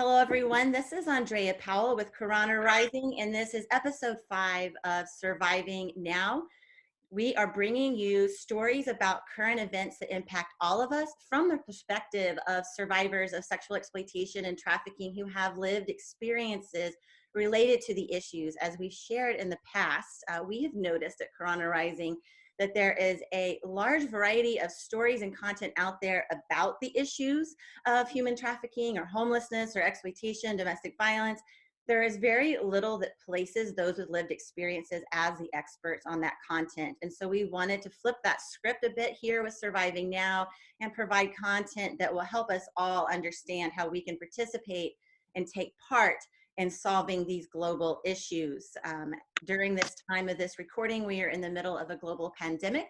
Hello, everyone. This is Andrea Powell with Karana Rising, and this is episode 5 of Surviving Now. We are bringing you stories about current events that impact all of us from the perspective of survivors of sexual exploitation and trafficking who have lived experiences related to the issues. As we've shared in the past, we have noticed at Karana Rising that there is a large variety of stories and content out there about the issues of human trafficking or homelessness or exploitation, domestic violence. There is very little that places those with lived experiences as the experts on that content. And so we wanted to flip that script a bit here with Surviving Now and provide content that will help us all understand how we can participate and take part in solving these global issues. During this time of this recording, we are in the middle of a global pandemic.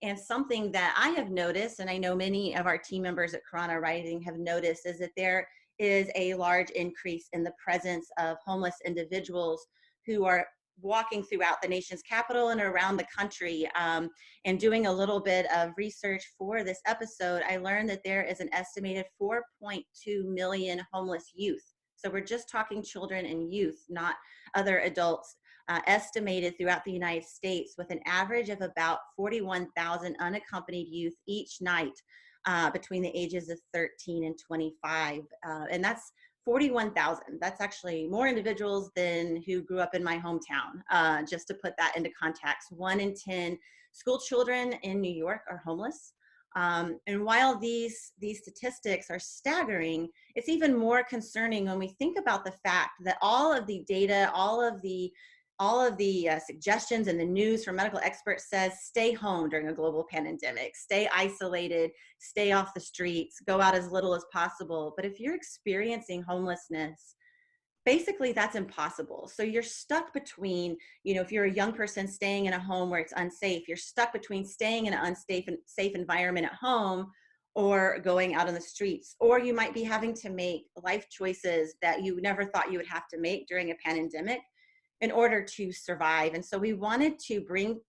And something that I have noticed, and I know many of our team members at Karana Rising have noticed, is that there is a large increase in the presence of homeless individuals who are walking throughout the nation's capital and around the country. And doing a little bit of research for this episode, I learned that there is an estimated 4.2 million homeless youth. So we're just talking children and youth, not other adults, estimated throughout the United States, with an average of about 41,000 unaccompanied youth each night between the ages of 13 and 25. And that's 41,000. That's actually more individuals than who grew up in my hometown. Just to put that into context, 1 in 10 school children in New York are homeless. And while these statistics are staggering, it's even more concerning when we think about the fact that all of the data, all of the suggestions and the news from medical experts says stay home during a global pandemic, stay isolated, stay off the streets, go out as little as possible. But if you're experiencing homelessness, basically that's impossible. So you're stuck between, if you're a young person staying in a home where it's unsafe, you're stuck between staying in an unsafe and safe environment at home or going out on the streets. Or you might be having to make life choices that you never thought you would have to make during a pandemic in order to survive. And so we wanted to bring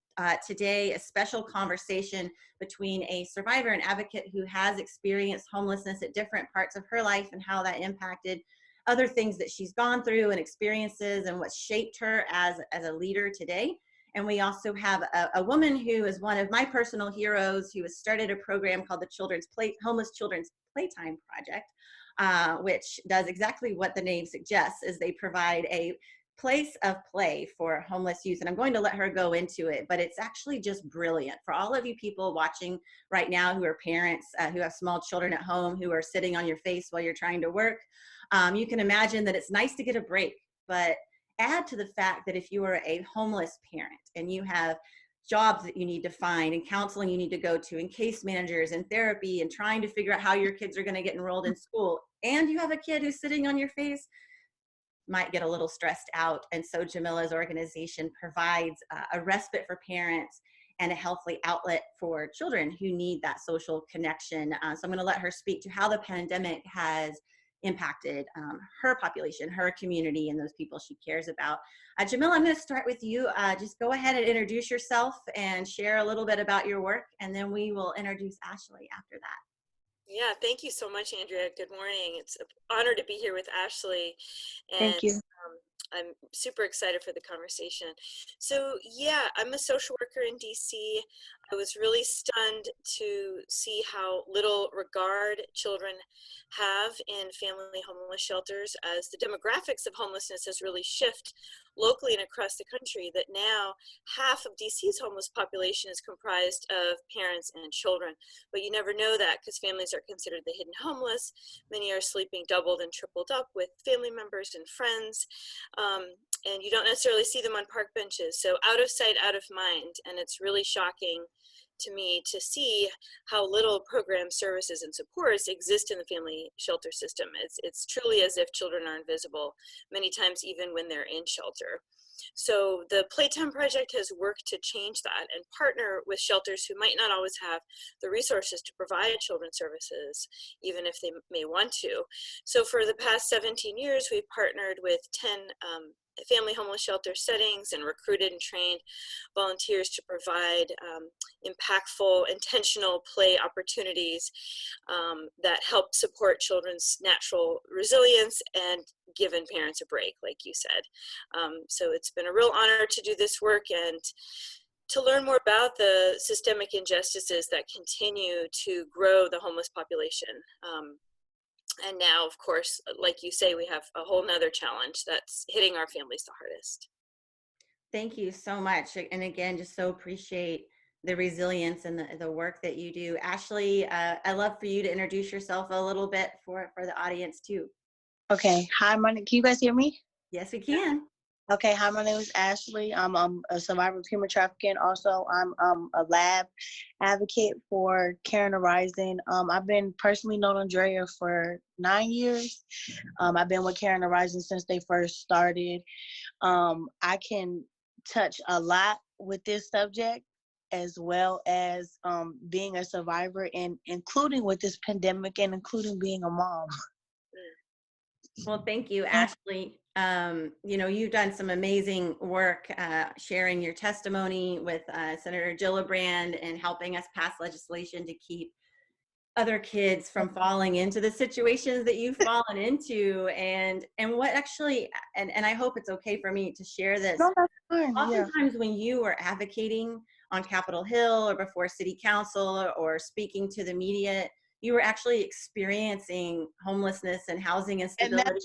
today a special conversation between a survivor and advocate who has experienced homelessness at different parts of her life and how that impacted other things that she's gone through and experiences and what shaped her as a leader today. And we also have a woman who is one of my personal heroes, who has started a program called the Homeless Children's Playtime Project, which does exactly what the name suggests, is they provide a place of play for homeless youth. And I'm going to let her go into it, but it's actually just brilliant. For all of you people watching right now who are parents, who have small children at home, who are sitting on your face while you're trying to work, you can imagine that it's nice to get a break, but add to the fact that if you are a homeless parent and you have jobs that you need to find and counseling you need to go to and case managers and therapy and trying to figure out how your kids are going to get enrolled in school, and you have a kid who's sitting on your face, might get a little stressed out. And so Jamila's organization provides a respite for parents and a healthy outlet for children who need that social connection. So I'm going to let her speak to how the pandemic has impacted her population, her community, and those people she cares about. Jamila, I'm going to start with you. Just go ahead and introduce yourself and share a little bit about your work, and then we will introduce Ashley after that. Yeah, thank you so much, Andrea. Good morning. It's an honor to be here with Ashley, and Thank you. I'm super excited for the conversation. So yeah, I'm a social worker in DC. I was really stunned to see how little regard children have in family homeless shelters, as the demographics of homelessness has really shifted locally and across the country, that now half of DC's homeless population is comprised of parents and children. But you never know that because families are considered the hidden homeless. Many are sleeping doubled and tripled up with family members and friends. And you don't necessarily see them on park benches. So out of sight, out of mind. And it's really shocking to me to see how little programs, services, and supports exist in the family shelter system. It's truly as if children are invisible, many times even when they're in shelter. So the Playtime Project has worked to change that and partner with shelters who might not always have the resources to provide children's services, even if they may want to. So for the past 17 years, we've partnered with 10 family homeless shelter settings and recruited and trained volunteers to provide impactful, intentional play opportunities that help support children's natural resilience and given parents a break, like you said. So it's been a real honor to do this work and to learn more about the systemic injustices that continue to grow the homeless population. And now, of course, like you say, we have a whole nother challenge that's hitting our families the hardest. Thank you so much. And again, just so appreciate the resilience and the work that you do. Ashley, I'd love for you to introduce yourself a little bit for the audience too. Okay. Hi, can you guys hear me? Yes, we can. Okay. Hi, my name is Ashley. I'm a survivor of human trafficking. Also, I'm a lab advocate for Karana Rising. I've been personally known Andrea for 9 years. I've been with Karana Rising since they first started. I can touch a lot with this subject, as well as being a survivor, and including with this pandemic, and including being a mom. Well, thank you, Ashley. You've done some amazing work sharing your testimony with Senator Gillibrand and helping us pass legislation to keep other kids from falling into the situations that you've fallen into. And what actually, and I hope it's okay for me to share this. No, that's fine. Oftentimes when you are advocating on Capitol Hill or before City Council or speaking to the media, you were actually experiencing homelessness and housing instability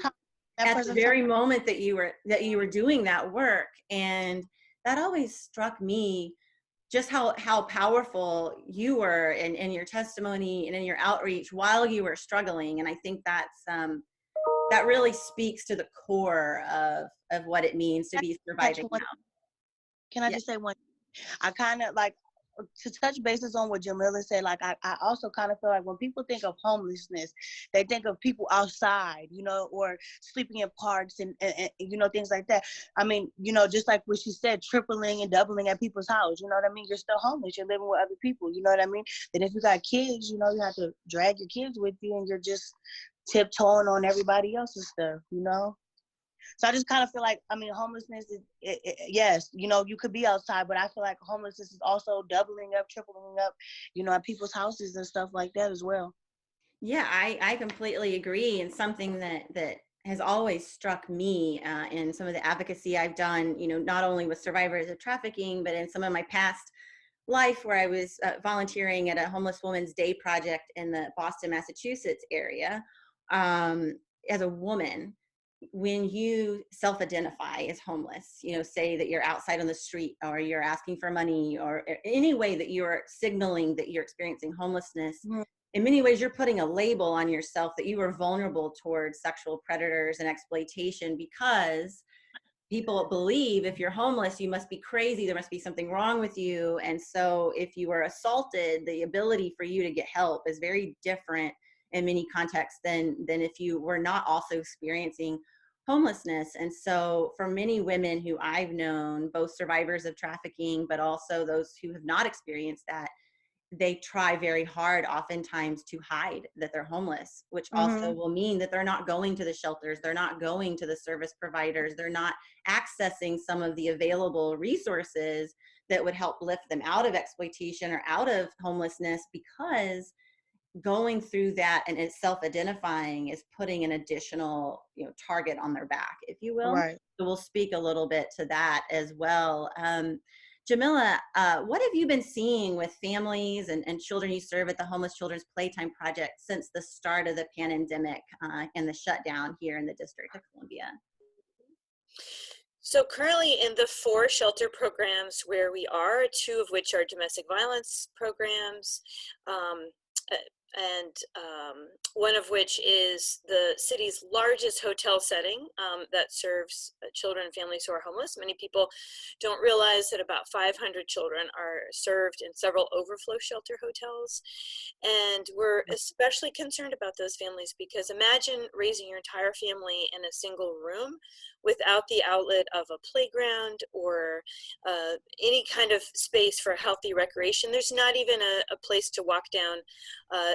at the very moment that you were doing that work. And that always struck me, just how powerful you were in your testimony and in your outreach while you were struggling. And I think that's that really speaks to the core of what it means to be surviving now. Can I just say one? I kind of like to touch bases on what Jamila said. Like I also kind of feel like when people think of homelessness, they think of people outside, or sleeping in parks and things like that. I mean, just like what she said, tripling and doubling at people's house. You know what I mean? You're still homeless. You're living with other people. You know what I mean? Then if you got kids, you have to drag your kids with you, and you're just tiptoeing on everybody else's stuff. So I just kind of feel like, homelessness is, yes, you could be outside, but I feel like homelessness is also doubling up, tripling up, at people's houses and stuff like that as well. Yeah, I completely agree. And something that has always struck me in some of the advocacy I've done, not only with survivors of trafficking, but in some of my past life where I was volunteering at a homeless woman's day project in the Boston, Massachusetts area as a woman. When you self-identify as homeless, say that you're outside on the street or you're asking for money or any way that you're signaling that you're experiencing homelessness, in many ways you're putting a label on yourself that you are vulnerable towards sexual predators and exploitation, because people believe if you're homeless, you must be crazy, there must be something wrong with you. And so if you were assaulted, the ability for you to get help is very different in many contexts than if you were not also experiencing homelessness. And so for many women who I've known, both survivors of trafficking, but also those who have not experienced that, they try very hard oftentimes to hide that they're homeless, which also will mean that they're not going to the shelters, they're not going to the service providers, they're not accessing some of the available resources that would help lift them out of exploitation or out of homelessness, because going through that and it's self-identifying is putting an additional target on their back, if you will. Right. So we'll speak a little bit to that as well. Jamila, what have you been seeing with families and children you serve at the Homeless Children's Playtime Project since the start of the pandemic and the shutdown here in the District of Columbia? So currently in the 4 shelter programs where we are, 2 of which are domestic violence programs, and one of which is the city's largest hotel setting that serves children and families who are homeless. Many people don't realize that about 500 children are served in several overflow shelter hotels. And we're especially concerned about those families because imagine raising your entire family in a single room without the outlet of a playground or any kind of space for healthy recreation. There's not even a place to walk down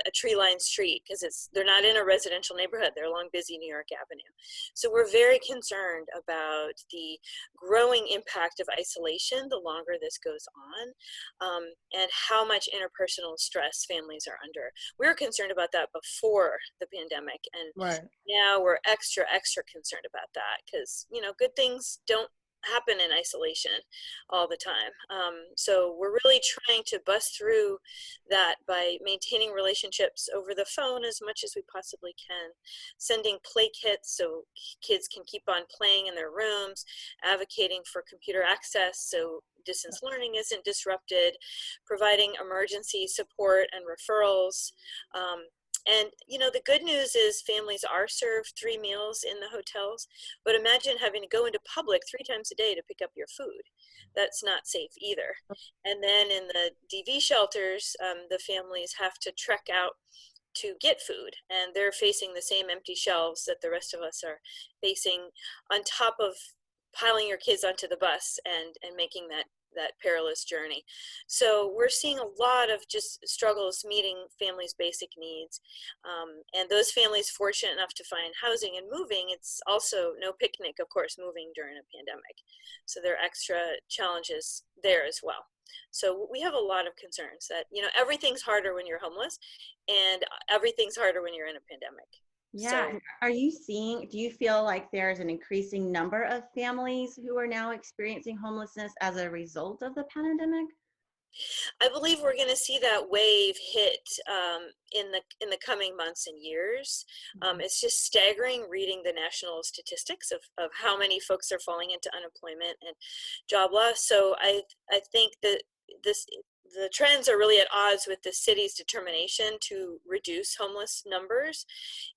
a tree-lined street, because they're not in a residential neighborhood. They're along busy New York Avenue. So we're very concerned about the growing impact of isolation the longer this goes on, and how much interpersonal stress families are under. We were concerned about that before the pandemic, and Right. now we're extra concerned about that, because good things don't happen in isolation all the time. So we're really trying to bust through that by maintaining relationships over the phone as much as we possibly can, sending play kits so kids can keep on playing in their rooms, advocating for computer access so distance learning isn't disrupted, providing emergency support and referrals. And the good news is families are served 3 meals in the hotels, but imagine having to go into public 3 times a day to pick up your food. That's not safe either. And then in the DV shelters, the families have to trek out to get food, and they're facing the same empty shelves that the rest of us are facing, on top of piling your kids onto the bus and making that perilous journey. So we're seeing a lot of just struggles meeting families' basic needs. And those families fortunate enough to find housing and moving, it's also no picnic, of course, moving during a pandemic. So there are extra challenges there as well. So we have a lot of concerns that, everything's harder when you're homeless, and everything's harder when you're in a pandemic. Yeah. So, do you feel like there's an increasing number of families who are now experiencing homelessness as a result of the pandemic? I believe we're going to see that wave hit in the coming months and years. It's just staggering reading the national statistics of how many folks are falling into unemployment and job loss. So I think that the trends are really at odds with the city's determination to reduce homeless numbers.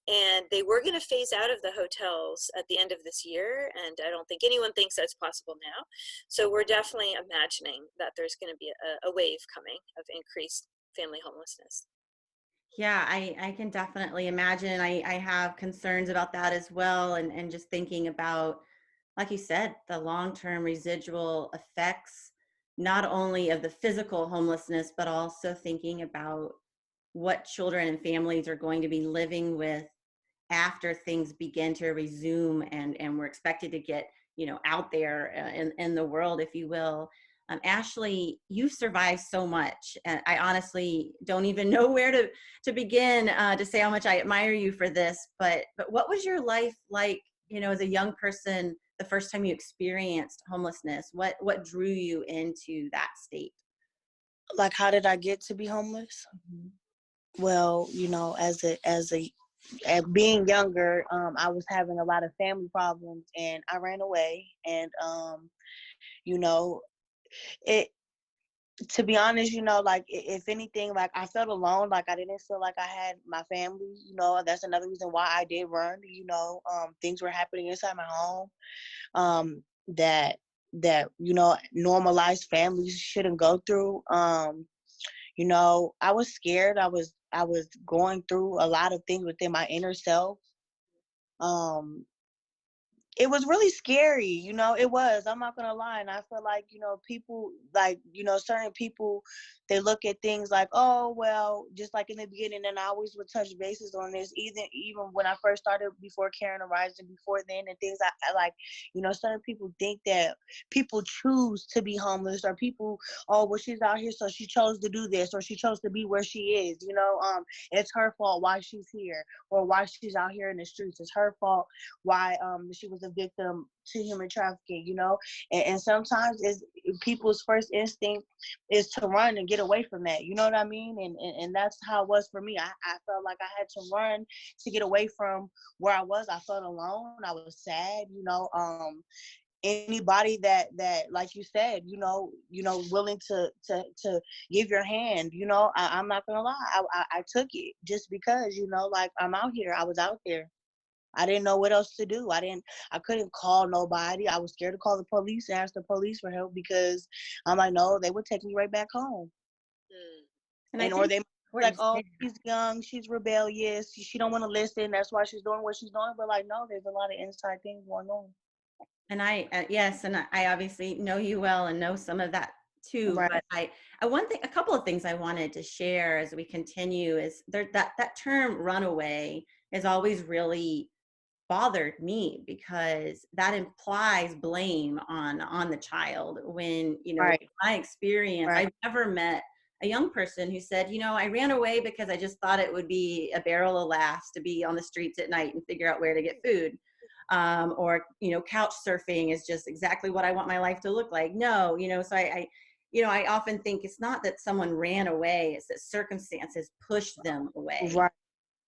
And they were going to phase out of the hotels at the end of this year, and I don't think anyone thinks that's possible now. So we're definitely imagining that there's going to be a wave coming of increased family homelessness. Yeah, I can definitely imagine. I have concerns about that as well. And just thinking about, like you said, the long-term residual effects, not only of the physical homelessness, but also thinking about what children and families are going to be living with after things begin to resume, and we're expected to get out there in the world, if you will. Ashley, you've survived so much, and I honestly don't even know where to begin to say how much I admire you for this. But what was your life like, as a young person, the first time you experienced homelessness? What drew you into that state? Like, how did I get to be homeless? Mhm. Well, as being younger, I was having a lot of family problems, and I ran away. And you know, it to be honest, like, if anything, like, I felt alone. Like, I didn't feel like I had my family. That's another reason why I did run. Things were happening inside my home, that normalized families shouldn't go through. I was scared. I was going through a lot of things within my inner self. Um, it was really scary, it was. I'm not gonna lie. And I feel like, people, like, certain people, they look at things like, oh, well, just like in the beginning, and I always would touch bases on this, even when I first started, before Karana Rising, before then, and things. I like, certain people think that people choose to be homeless, or people, oh, well, she's out here, so she chose to do this, or she chose to be where she is, it's her fault why she's here, or why she's out here in the streets. It's her fault why she was a victim to human trafficking, and sometimes people's first instinct is to run and get away from that, you know what I mean? And that's how it was for me. I felt like I had to run to get away from where I was. I felt alone. I was sad, anybody that like you said, willing to give your hand, I'm not gonna lie, I took it, just because, like, I'm out here. I was out there. I didn't know what else to do. I couldn't call nobody. I was scared to call the police and ask the police for help, because I'm like, no, they would take me right back home. And I Or think they like, oh, she's young, she's rebellious, she don't want to listen, that's why she's doing what she's doing. But, like, no, there's a lot of inside things going on. And yes, and I obviously know you well and know some of that too. Right. But a couple of things I wanted to share as we continue is that term runaway has always really bothered me because that implies blame on the child when, Right. my experience, Right. I've never met a young person who said, I ran away because I just thought it would be a barrel of laughs to be on the streets at night and figure out where to get food. Or, couch surfing is just exactly what I want my life to look like. No, so I often think it's not that someone ran away, it's that circumstances pushed them away. Right.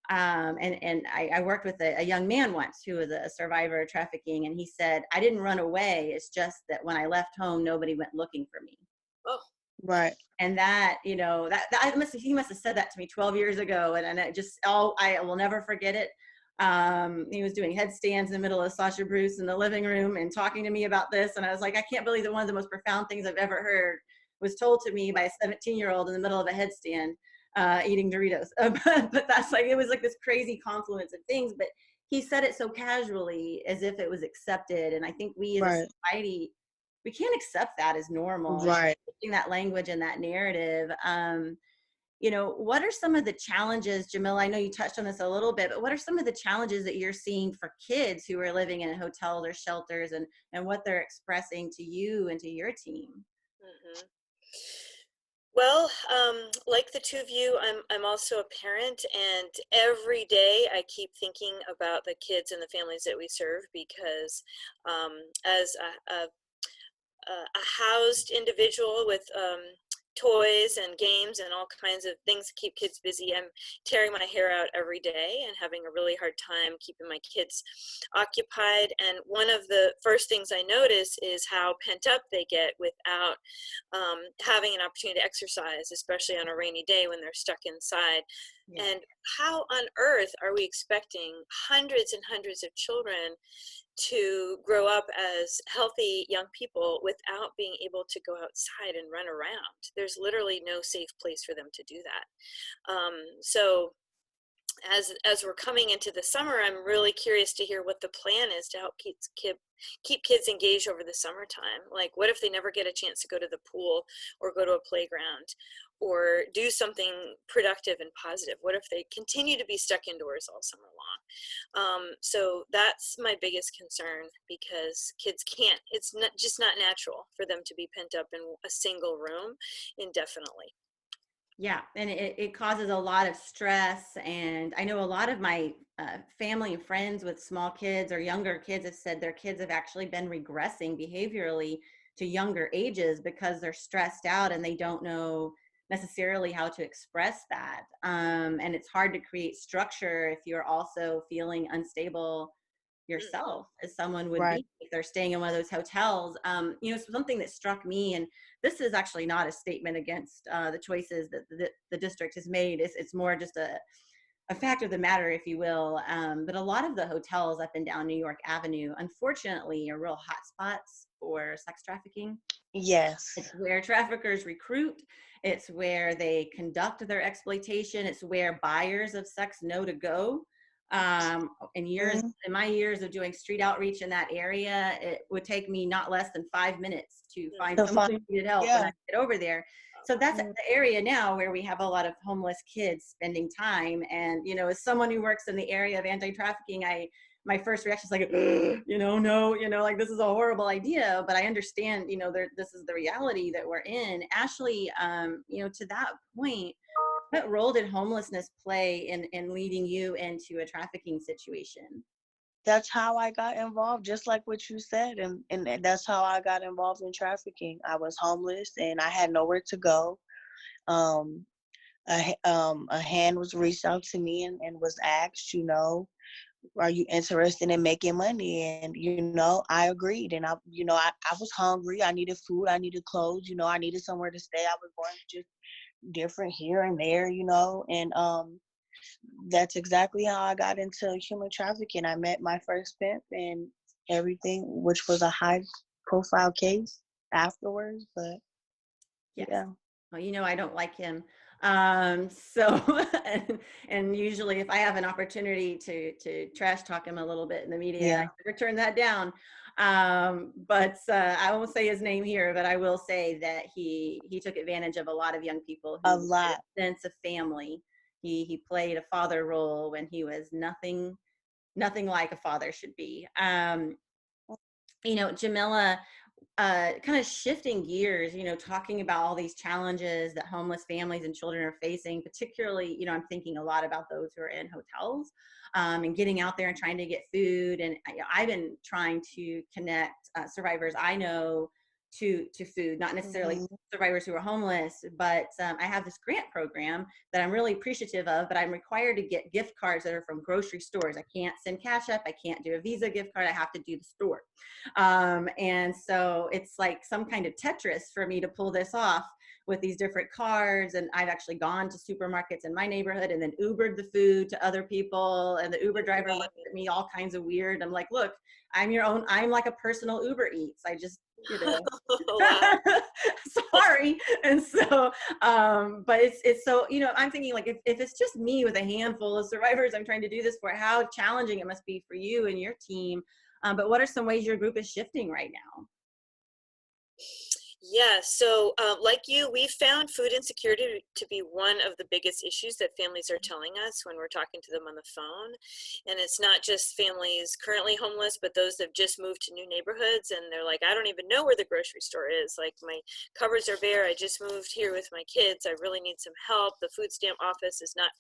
And I worked with a young man once who was a survivor of trafficking, and he said, I didn't run away. It's just that when I left home, nobody went looking for me. Oh, Right. And that, he must have said that to me 12 years ago. And it just, I will never forget it. He was doing headstands in the middle of Sasha Bruce in the living room and talking to me about this. And I was like, I can't believe that one of the most profound things I've ever heard was told to me by a 17-year-old in the middle of a headstand, eating Doritos. But that's like, it was like this crazy confluence of things, but he said it so casually as if it was accepted. And I think we as a Right. society, we can't accept that as normal. Right. That language and that narrative. What are some of the challenges, Jamila? I know you touched on this a little bit, but what are some of the challenges that you're seeing for kids who are living in hotels or shelters, and what they're expressing to you and to your team? hmm Well, like the two of you, I'm also a parent, and every day I keep thinking about the kids and the families that we serve because as a housed individual with toys and games and all kinds of things to keep kids busy, I'm tearing my hair out every day and having a really hard time keeping my kids occupied. And one of the first things I notice is how pent up they get without having an opportunity to exercise, especially on a rainy day when they're stuck inside. Yeah. And how on earth are we expecting hundreds and hundreds of children to grow up as healthy young people without being able to go outside and run around? There's literally no safe place for them to do that. So as we're coming into the summer, I'm really curious to hear what the plan is to help keep kids engaged over the summertime. Like, what if they never get a chance to go to the pool or go to a playground or do something productive and positive? What if they continue to be stuck indoors all summer long? So that's my biggest concern, because kids can't, it's just not natural for them to be pent up in a single room indefinitely. Yeah, and it causes a lot of stress. And I know a lot of my family and friends with small kids or younger kids have said their kids have actually been regressing behaviorally to younger ages because they're stressed out and they don't know necessarily how to express that. And it's hard to create structure if you're also feeling unstable yourself, as someone would Right. be if they're staying in one of those hotels. Something that struck me, and this is actually not a statement against the choices that the district has made. It's more just a fact of the matter, if you will. But a lot of the hotels up and down New York Avenue, unfortunately, are real hotspots for sex trafficking. Yes. It's where traffickers recruit. It's where they conduct their exploitation. It's where buyers of sex know to go. Mhm. In my years of doing street outreach in that area, it would take me not less than 5 minutes to find To someone find. who needed help when Yeah. I get over there. So that's Mhm. the area now where we have a lot of homeless kids spending time. And, as someone who works in the area of anti-trafficking, my first reaction is like, no, like this is a horrible idea, but I understand, this is the reality that we're in. Ashley, to that point, what role did homelessness play in leading you into a trafficking situation? That's how I got involved, just like what you said, and that's how I got involved in trafficking. I was homeless and I had nowhere to go. Um, a hand was reached out to me and was asked, are you interested in making money? And I agreed, and I was hungry. I needed food. I needed clothes. I needed somewhere to stay. I was going just different here and there, and that's exactly how I got into human trafficking. I met my first pimp and everything, which was a high profile case afterwards, but Yes. yeah. Well, I don't like him So, and usually if I have an opportunity to trash talk him a little bit in the media, I Yeah. never turn that down. But I won't say his name here, but I will say that he took advantage of a lot of young people A who had lot. a sense of family. He played a father role when he was nothing like a father should be. Jamila, kind of shifting gears, talking about all these challenges that homeless families and children are facing, particularly, I'm thinking a lot about those who are in hotels, and getting out there and trying to get food. And I've been trying to connect survivors I know to food, not necessarily Mm-hmm. survivors who are homeless, but I have this grant program that I'm really appreciative of, but I'm required to get gift cards that are from grocery stores. I can't send Cash App. I can't do a Visa gift card. I have to do the store. And so it's like some kind of Tetris for me to pull this off with these different cards. And I've actually gone to supermarkets in my neighborhood and then Ubered the food to other people. And the Uber driver looked at me all kinds of weird. I'm like, look, I'm like a personal Uber Eats. I just, Wow. sorry. And so, but it's so, I'm thinking like, if it's just me with a handful of survivors I'm trying to do this for, how challenging it must be for you and your team. But what are some ways your group is shifting right now? Yeah, so like you, we found food insecurity to be one of the biggest issues that families are telling us when we're talking to them on the phone. And it's not just families currently homeless, but those that have just moved to new neighborhoods and they're like, I don't even know where the grocery store is. Like, my cupboards are bare. I just moved here with my kids. I really need some help. The food stamp office is not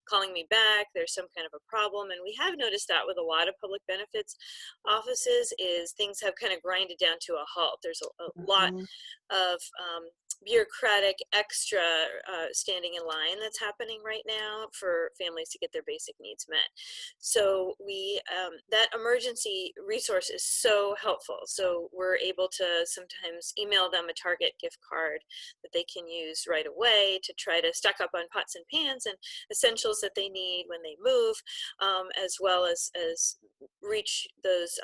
calling me back. There's some kind of a problem. And we have noticed that with a lot of public benefits offices is things have kind of grinded down to a halt. There's a lot Mm-hmm. of bureaucratic extra standing in line that's happening right now for families to get their basic needs met. So we that emergency resource is so helpful. So we're able to sometimes email them a Target gift card that they can use right away to try to stock up on pots and pans and essentials that they need when they move, as well as reach those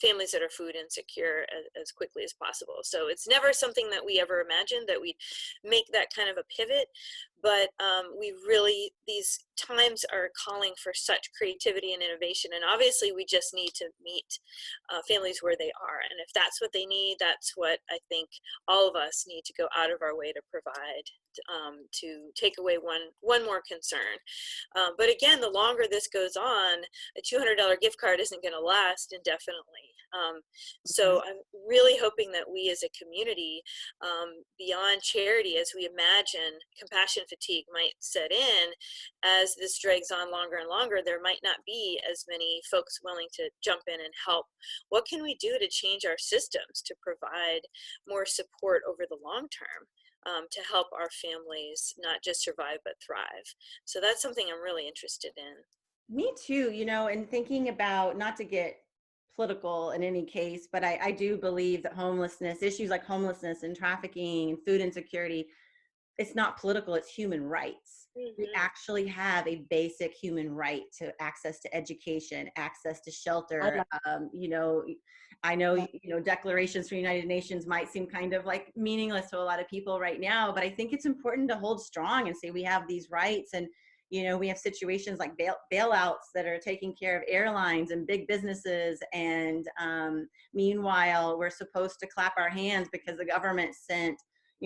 families that are food insecure as quickly as possible. So it's never something that we ever imagined that we'd make that kind of a pivot, but we really, these times are calling for such creativity and innovation, and obviously we just need to meet families where they are, and if that's what they need, that's what I think all of us need to go out of our way to provide, to take away one more concern. But again, the longer this goes on, a $200 gift card isn't going to last indefinitely. So I'm really hoping that we as a community, beyond charity, as we imagine compassion fatigue might set in, as this drags on longer and longer, there might not be as many folks willing to jump in and help. What can we do to change our systems to provide more support over the long term? To help our families not just survive but thrive. So that's something I'm really interested in. Me too, and thinking about, not to get political in any case, but I do believe that issues like homelessness and trafficking and food insecurity, it's not political, it's human rights. We Mm-hmm. actually have a basic human right to access to education, access to I shelter. like I know, that. declarations from the United Nations might seem kind of like meaningless to a lot of people right now, but I think it's important to hold strong and say we have these rights. And, we have situations like bailouts that are taking care of airlines and big businesses. And meanwhile, we're supposed to clap our hands because the government sent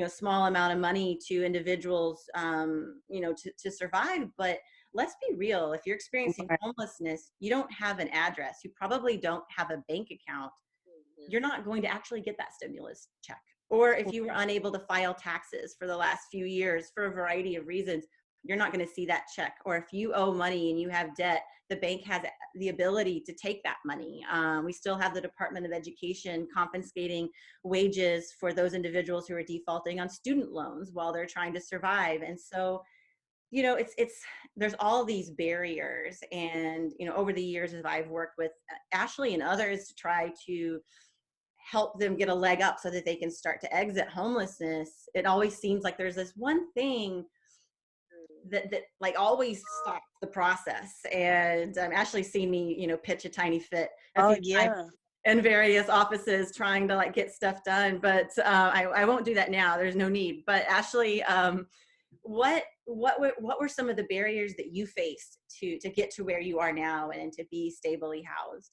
small amount of money to individuals, to survive. But let's be real. If you're experiencing Right. homelessness, you don't have an address. You probably don't have a bank account. You're not going to actually get that stimulus check. Or if you were unable to file taxes for the last few years for a variety of reasons, you're not going to see that check. Or if you owe money and you have debt, the bank has the ability to take that money. We still have the Department of Education confiscating wages for those individuals who are defaulting on student loans while they're trying to survive. And so, it's there's all these barriers. And, over the years, as I've worked with Ashley and others to try to help them get a leg up so that they can start to exit homelessness, it always seems like there's this one thing that like always stops the process. And Ashley's seen me, pitch a tiny fit a Oh few times yeah. in various offices trying to like get stuff done. But I won't do that now. There's no need. But Ashley, what were some of the barriers that you faced to get to where you are now and to be stably housed?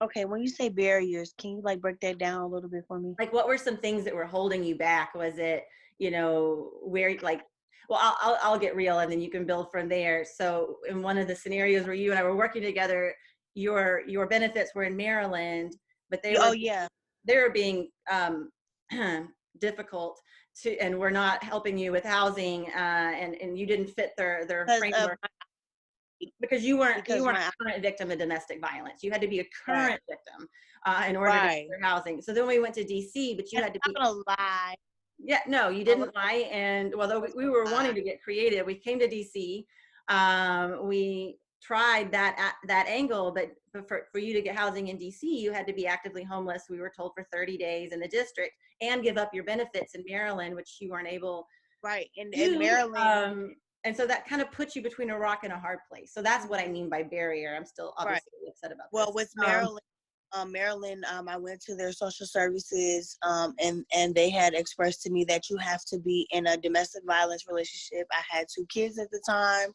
Okay, when you say barriers, can you like break that down a little bit for me? Like, what were some things that were holding you back? Was it, where, like, well, I'll get real and then you can build from there. So in one of the scenarios where you and I were working together, your benefits were in Maryland, but Oh yeah, they were being difficult to, and we're not helping you with housing, and you didn't fit their because of framework because you weren't my a current victim of domestic violence. You had to be a right, current victim in order to get right. their housing. So then we went to DC, but you And had to I'm be. not gonna lie. Yeah, no, you I was, didn't lie. And I although was we gonna were lie. wanting to get creative, we came to DC. We tried that angle, but for you to get housing in DC, you had to be actively homeless. We were told for 30 days in the district and give up your benefits in Maryland, which you weren't able Right. to In do. Maryland, And so that kind of puts you between a rock and a hard place. So that's what I mean by barrier. I'm still right. obviously upset about Well, this. with Maryland, I went to their social services, and they had expressed to me that you have to be in a domestic violence relationship. I had 2 kids at the time.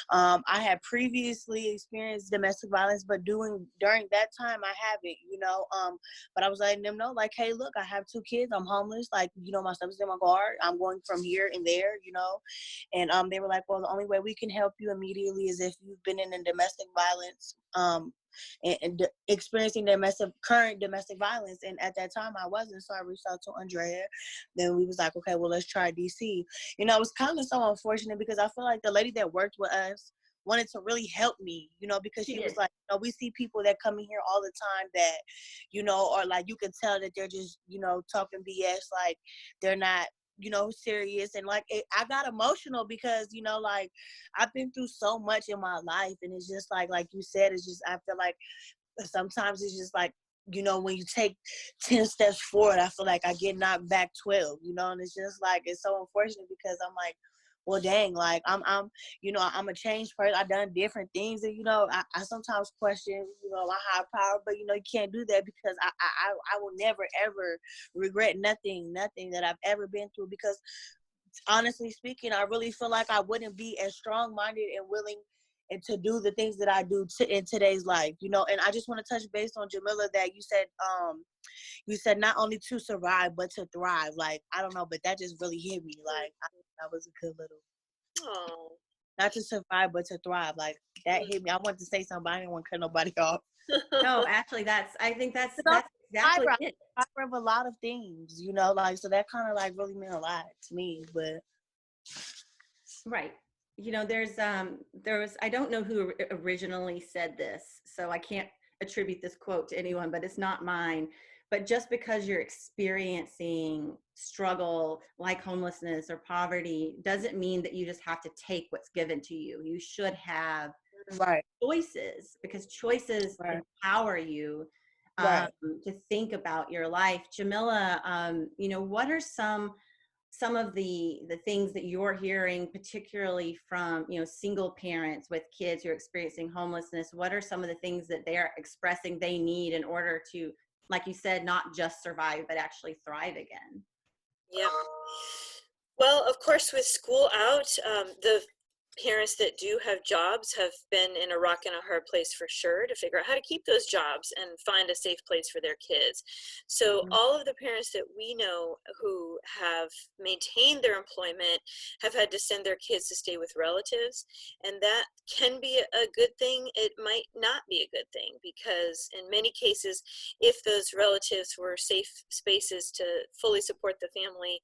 I had previously experienced domestic violence, but during that time, I haven't, but I was letting them know, like, hey, look, I have 2 kids. I'm homeless. Like, my stuff's in my car. I'm going from here and there, and they were like, well, the only way we can help you immediately is if you've been in a domestic violence, and experiencing current domestic violence. And at that time I wasn't, so I reached out to Andrea. Then we was like, okay, well, let's try DC. It was kind of so unfortunate because I feel like the lady that worked with us wanted to really help me, because She she was did. like, we see people that come in here all the time that, or like you can tell that they're just, talking BS, like they're not, serious. And like I got emotional because, like I've been through so much in my life, and it's just like you said, it's just, I feel like sometimes it's just like, when you take 10 steps forward, I feel like I get knocked back 12, and it's just like, it's so unfortunate because I'm like, well, dang, like I'm a changed person. I've done different things, and I sometimes question, my higher power, but you can't do that because I will never ever regret nothing that I've ever been through, because honestly speaking, I really feel like I wouldn't be as strong-minded and willing and to do the things that I do in today's life, And I just want to touch base on Jamila that you said not only to survive but to thrive. Like, I don't know, but that just really hit me. Like, that was a good little. Oh. Not to survive but to thrive. Like, that hit me. I wanted to say something, but I didn't want to cut nobody off. No, actually, I think that's I exactly it. of a lot of things, like, so that kind of like really meant a lot to me. But Right. There was, I don't know who originally said this, so I can't attribute this quote to anyone, but it's not mine. But just because you're experiencing struggle like homelessness or poverty doesn't mean that you just have to take what's given to you. You should have right, choices, because choices right, empower you right. to think about your life. Jamila, what are some of the things that you're hearing, particularly from single parents with kids who are experiencing homelessness? What are some of the things that they're expressing they need in order to, like you said, not just survive but actually thrive again? Yeah. Well, of course, with school out, the parents that do have jobs have been in a rock and a hard place for sure to figure out how to keep those jobs and find a safe place for their kids. So Mm-hmm. all of the parents that we know who have maintained their employment have had to send their kids to stay with relatives, and that can be a good thing. It might not be a good thing, because in many cases, if those relatives were safe spaces to fully support the family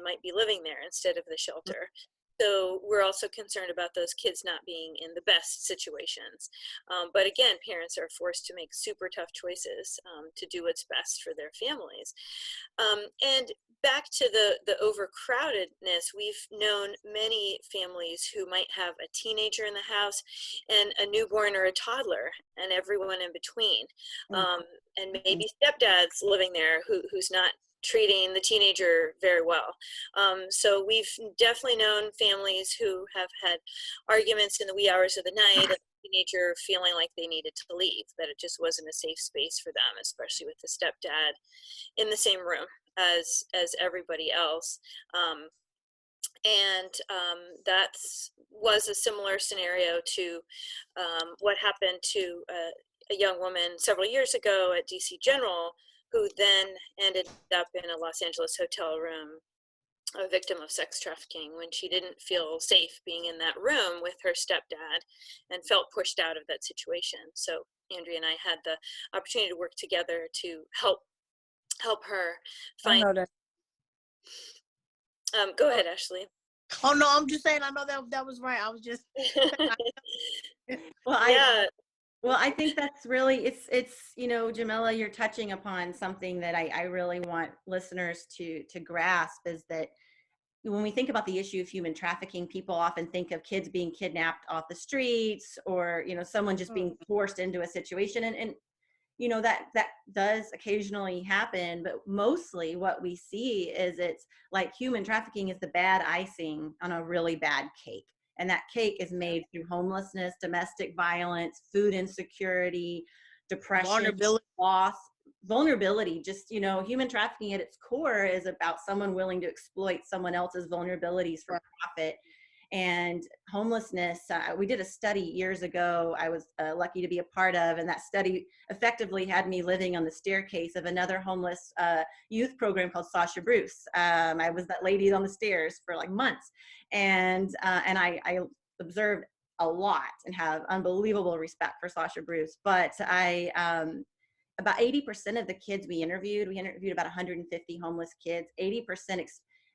might be living there instead of the shelter. So we're also concerned about those kids not being in the best situations. But again, parents are forced to make super tough choices to do what's best for their families. And back to the overcrowdedness, we've known many families who might have a teenager in the house and a newborn or a toddler and everyone in between. And maybe stepdad's living there who's not treating the teenager very well. So we've definitely known families who have had arguments in the wee hours of the night, and the teenager feeling like they needed to leave, that it just wasn't a safe space for them, especially with the stepdad in the same room. as everybody else. And that was a similar scenario to what happened to a young woman several years ago at DC General, who then ended up in a Los Angeles hotel room, a victim of sex trafficking, when she didn't feel safe being in that room with her stepdad and felt pushed out of that situation. So Andrea and I had the opportunity to work together to help her I find. know that. Go ahead, Ashley. Oh no, I'm just saying. I know that was right. I was just. Well, Yeah. I think that's really, it's, Jamila, you're touching upon something that I really want listeners to grasp, is that when we think about the issue of human trafficking, people often think of kids being kidnapped off the streets, or, someone just being forced into a situation. And that does occasionally happen, but mostly what we see is it's like human trafficking is the bad icing on a really bad cake. And that cake is made through homelessness, domestic violence, food insecurity, depression, loss, vulnerability. Just, human trafficking at its core is about someone willing to exploit someone else's vulnerabilities for profit. And homelessness, we did a study years ago I was lucky to be a part of, and that study effectively had me living on the staircase of another homeless youth program called Sasha Bruce. I was that lady on the stairs for like months, and I observed a lot and have unbelievable respect for Sasha Bruce. But about 80% of the kids we interviewed about 150 homeless kids. 80%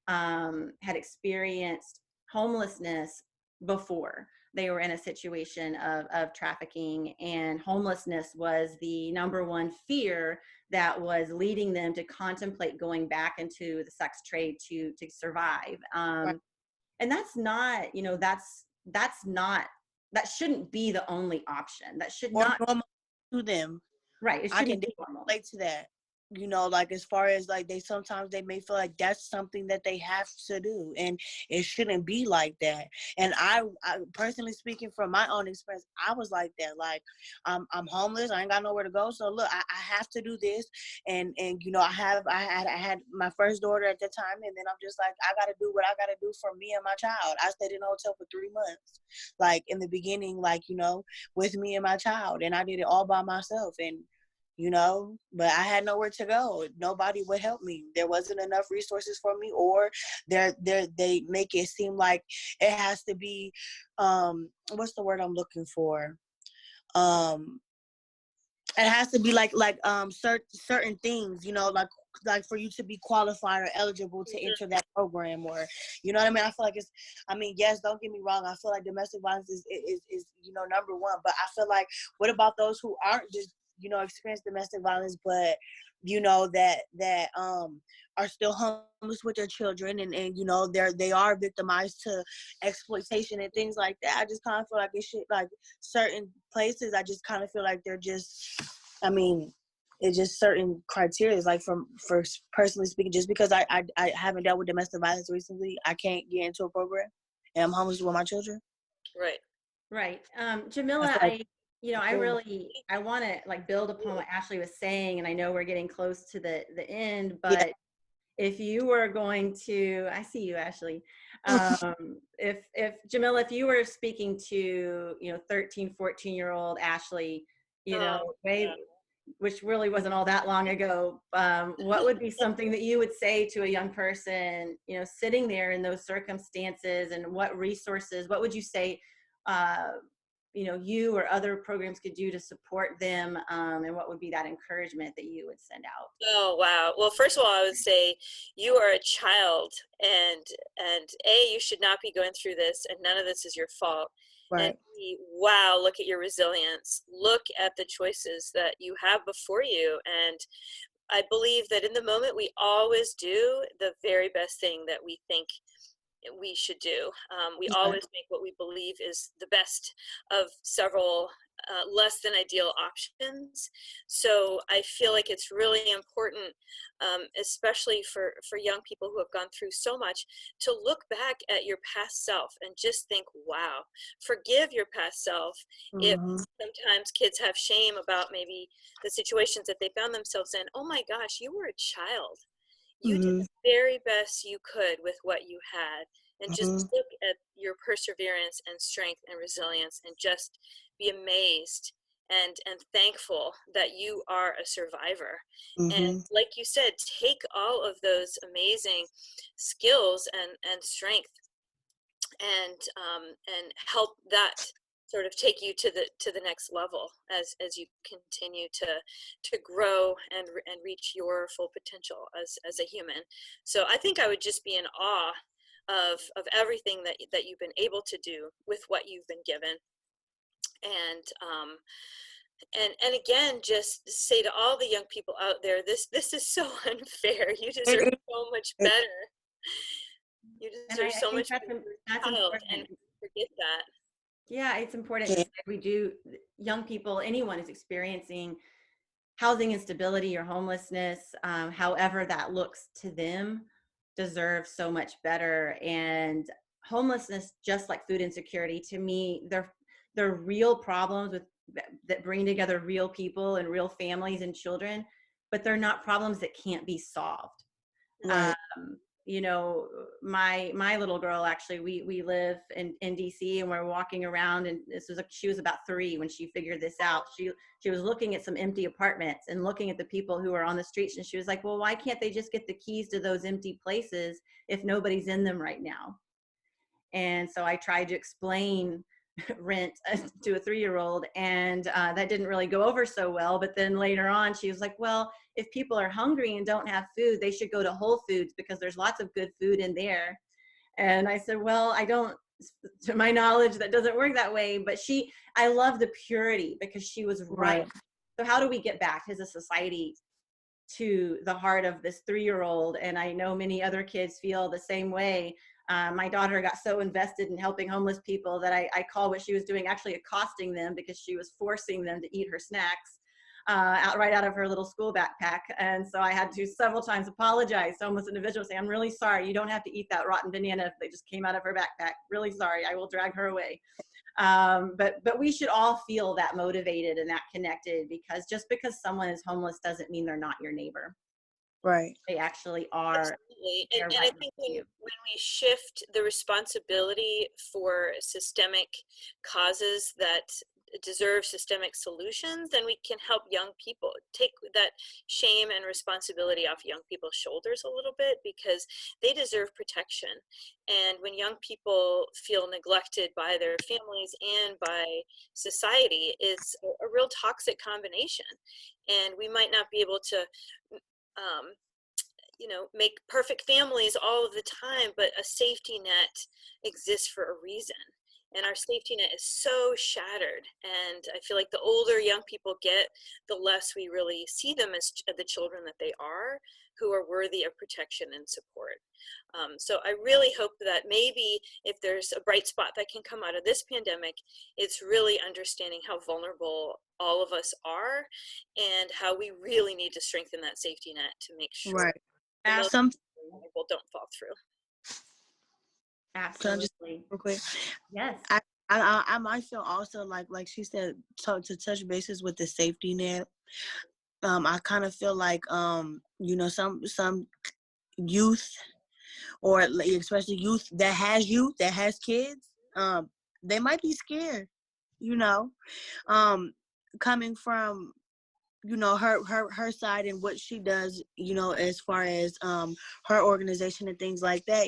had experienced homelessness before they were in a situation of trafficking, and homelessness was the number one fear that was leading them to contemplate going back into the sex trade to survive. Right. And that's not, that shouldn't be the only option. That should Or not normal to them. Right. It I can shouldn't be normal. relate to that. Like as far as like sometimes they may feel like that's something that they have to do, and it shouldn't be like that. And I personally speaking from my own experience, I was like that. Like I'm homeless, I ain't got nowhere to go. So look, I have to do this, and I had my first daughter at the time, and then I'm just like, I gotta do what I gotta do for me and my child. I stayed in a hotel for 3 months, like in the beginning, like with me and my child, and I did it all by myself. And but I had nowhere to go. Nobody would help me. There wasn't enough resources for me, or they make it seem like it has to be, what's the word I'm looking for? It has to be certain things, like for you to be qualified or eligible to enter that program, or you know what I mean. I feel like yes, don't get me wrong. I feel like domestic violence is number one, but I feel like, what about those who aren't just experience domestic violence, but that are still homeless with their children, and they are victimized to exploitation and things like that. I just kind of feel like it should, like certain places, I just kind of feel like they're just, it's just certain criteria. Like for personally speaking, just because I haven't dealt with domestic violence recently, I can't get into a program, and I'm homeless with my children. Right. Jamila, I want to like build upon what Ashley was saying, and I know we're getting close to the end, but Yeah. if you were going to, I see you, Ashley. If Jamila, if you were speaking to, 13, 14-year-old Ashley, which really wasn't all that long ago, what would be something that you would say to a young person, sitting there in those circumstances, and what resources, what would you say, you or other programs could do to support them, and what would be that encouragement that you would send out? Oh, wow. Well, first of all, I would say you are a child, and you should not be going through this, and none of this is your fault. Right. And B, wow, look at your resilience. Look at the choices that you have before you. And I believe that in the moment, we always do the very best thing that we think we should do. We always make what we believe is the best of several less than ideal options. So I feel like it's really important, especially for young people who have gone through so much, to look back at your past self and just think, wow, forgive your past self. If sometimes kids have shame about maybe the situations that they found themselves in, oh my gosh, you were a child. You did the very best you could with what you had, and just look at your perseverance and strength and resilience, and just be amazed and thankful that you are a survivor. And like you said, take all of those amazing skills and strength and help that sort of take you to the next level as you continue to grow and reach your full potential as a human. So I think I would just be in awe of everything that you've been able to do with what you've been given. And again, just say to all the young people out there, this is so unfair. You deserve so much better. You deserve so much better for your child, and forget that. Yeah, it's important. We do, young people, anyone who's experiencing housing instability or homelessness, however that looks to them, deserve so much better. And homelessness, just like food insecurity, to me, they're real problems that bring together real people and real families and children, but they're not problems that can't be solved. Right. You know, my little girl, actually, we live in DC, and we're walking around, and she was about 3 when she figured this out. She was looking at some empty apartments and looking at the people who are on the streets, and she was like, well, why can't they just get the keys to those empty places if nobody's in them right now? And so I tried to explain rent to a 3-year-old, and that didn't really go over so well. But then later on, she was like, well, if people are hungry and don't have food, they should go to Whole Foods because there's lots of good food in there. And I said, well, I don't, to my knowledge, that doesn't work that way. But I love the purity, because she was right. So how do we get back as a society to the heart of this 3-year-old? And I know many other kids feel the same way. My daughter got so invested in helping homeless people that I call what she was doing actually accosting them, because she was forcing them to eat her snacks right out of her little school backpack. And so I had to several times apologize to homeless individuals, say, I'm really sorry, you don't have to eat that rotten banana that just came out of her backpack. Really sorry, I will drag her away. But we should all feel that motivated and that connected, because just because someone is homeless doesn't mean they're not your neighbor. Right. They actually are. Absolutely. And I think when we shift the responsibility for systemic causes that deserve systemic solutions, then we can help young people take that shame and responsibility off young people's shoulders a little bit, because they deserve protection. And when young people feel neglected by their families and by society, it's a real toxic combination. And we might not be able to make perfect families all of the time, but a safety net exists for a reason. And our safety net is so shattered. And I feel like the older young people get, the less we really see them as the children that they are, who are worthy of protection and support. So I really hope that maybe if there's a bright spot that can come out of this pandemic, it's really understanding how vulnerable all of us are, and how we really need to strengthen that safety net to make sure some people don't fall through. Absolutely. Real quick? Yes. I might feel also like she said, to touch bases with the safety net. I kind of feel like some youth, or especially youth that has kids, they might be scared, coming from her side and what she does, as far as her organization and things like that.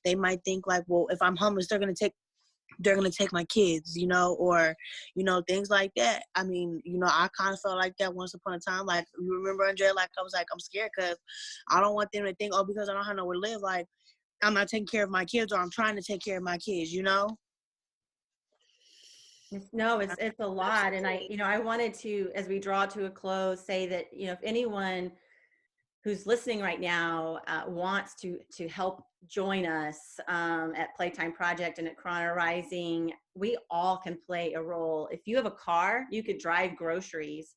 They might think like, well, if I'm homeless, they're gonna take my kids, or things like that. I mean, I kind of felt like that once upon a time. Like, you remember, Andrea, like I was like, I'm scared because I don't want them to think, oh, because I don't have nowhere to live, like I'm not taking care of my kids, or I'm trying to take care of my kids. No, it's a lot. And I wanted to, as we draw to a close, say that, if anyone who's listening right now wants to help join us at Playtime Project and at Karana Rising, we all can play a role. If you have a car, you could drive groceries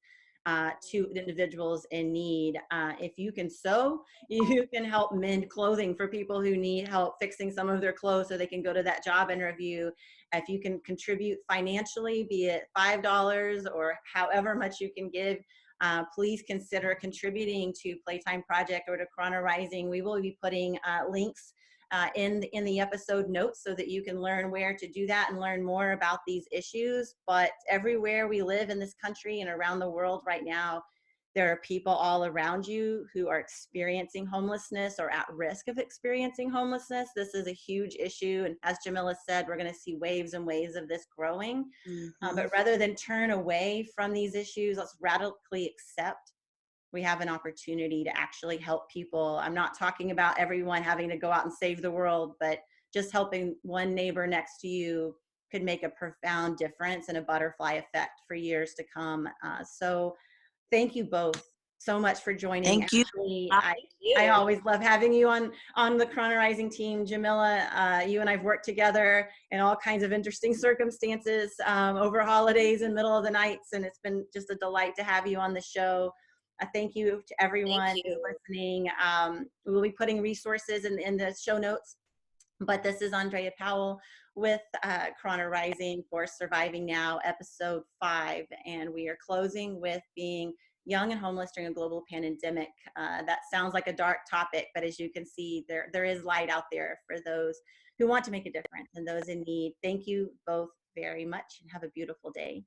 to individuals in need. If you can sew, you can help mend clothing for people who need help fixing some of their clothes so they can go to that job interview. If you can contribute financially, be it $5 or however much you can give, please consider contributing to Playtime Project or to Karana Rising. We will be putting links in the episode notes so that you can learn where to do that and learn more about these issues. But everywhere we live in this country and around the world right now, there are people all around you who are experiencing homelessness or at risk of experiencing homelessness. This is a huge issue. And as Jamila said, we're going to see waves and waves of this growing. But rather than turn away from these issues, let's radically accept we have an opportunity to actually help people. I'm not talking about everyone having to go out and save the world, but just helping one neighbor next to you could make a profound difference and a butterfly effect for years to come. So thank you both so much for joining. Thank you. Ashley, I always love having you on the Karana Rising team. Jamila, you and I've worked together in all kinds of interesting circumstances over holidays and middle of the nights, and it's been just a delight to have you on the show. Thank you to everyone who's listening. We will be putting resources in the show notes, but this is Andrea Powell with Karana Rising for Surviving Now, episode 5, and we are closing with being young and homeless during a global pandemic. That sounds like a dark topic, but as you can see, there is light out there for those who want to make a difference and those in need. Thank you both very much and have a beautiful day.